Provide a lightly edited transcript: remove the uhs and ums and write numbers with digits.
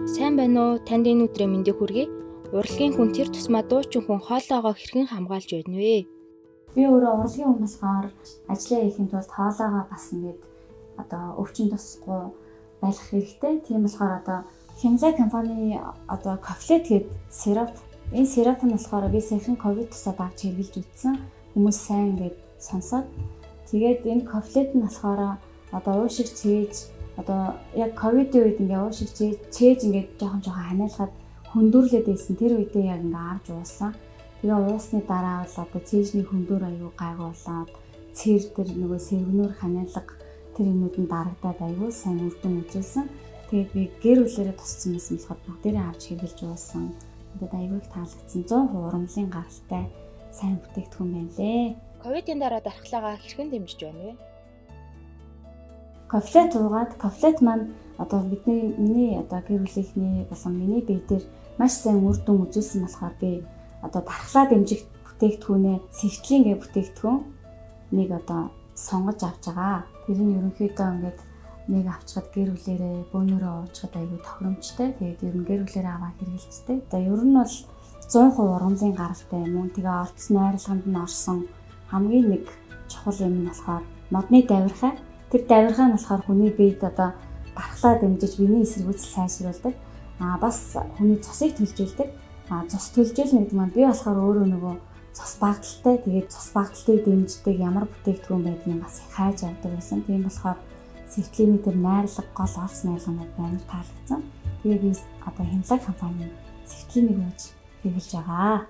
Сайн байна уу? Танд энэ өдрийн мэндийг хүргэе. Урлагийн хүн тэр тусмаа дуучин хүн хоолоогоо хэрхэн хамгаалж байна вэ? Би өөрөө урлагийн хүн болохоор ажлаа хийхэд тулд хоолоогоо бас ингээд өвчин тусахгүй байх хэрэгтэй. Тийм болохоор Хямлаа компани Кофлет гэдэг сироп. Энэ сироп нь болохоор би саяхан ковид тусаад авч хэрэглэж үзсэн. Хүмүүс сайн ингээд сонсоод тэгээд энэ Кофлет нь болохоор уушиг цээж яг ковидын үед ингээ уушиг чээж ингээд жоохон ханиалахад хөндөрлөд байсан. Тэр үедээ яг ингээ авч уусан. Тэгээ уусны дараа бол цээжний хөндөр аюу гайгүй болоод цэр тэр нөгөө сэргнүүр ханиалга тэр юмуд нь дарагдаад аюу сайн үр дүн үзүүлсэн. Тэгээд би гэр бүлээрээ тусцсан байсан болохоор бүгдээрээ авч хэрэглэж уусан. Тэгээд аюу их таалагдсан. 100% урамлын гаралтай сайн бүтээгдэхүүн байна лээ. Ковидын дараа дархлаагаа хэрхэн дэмжиж байна вэ? Кофлет уугаад кофлет маань миний гэр бүлийнхний болон миний бие дээр маш сайн үр дүн үзүүлсэн болохоор би дархлаа дэмжих бүтээгдэхүүнээ сэвтлийн гэ бүтээгдэхүүн нэг сонгож авч байгаа. Тэр нь ерөнхийдөө ингээд нэг авчгаад гэр бүлээрээ бөөнөрөө уучгаад аягүй тохиромжтой. Тэгээд ер нь гэр бүлээрээ аваа хэрэглэжтэй. Ер нь бол 100% урамлын гаралтай юм. Тэгээ орцсон найрлаганд нь орсон хамгийн нэг чухал юм нь болохоор модны давирхай. Тэр давирхай нь болохоор хүний биед дархлаа дэмжиж биений эсэргүүцэл сайжруулдаг. Бас хүний цусыг төлжүүлдэг. Цус төлжүүлнэ гэдэг маань би болохоор өөрөө нөгөө цус багталтай. Тэгээд цус багталтыг дэмждэг ямар бүтээгдэхүүн байдгийг бас их хайж авдаг байсан. Тийм болохоор сэвтлийн тэр найрлага гол олс найрлагууд амар таалагдсан. Тэгээ би Хямлаа компани сэвтлийн ууж хэрэглэж байгаа.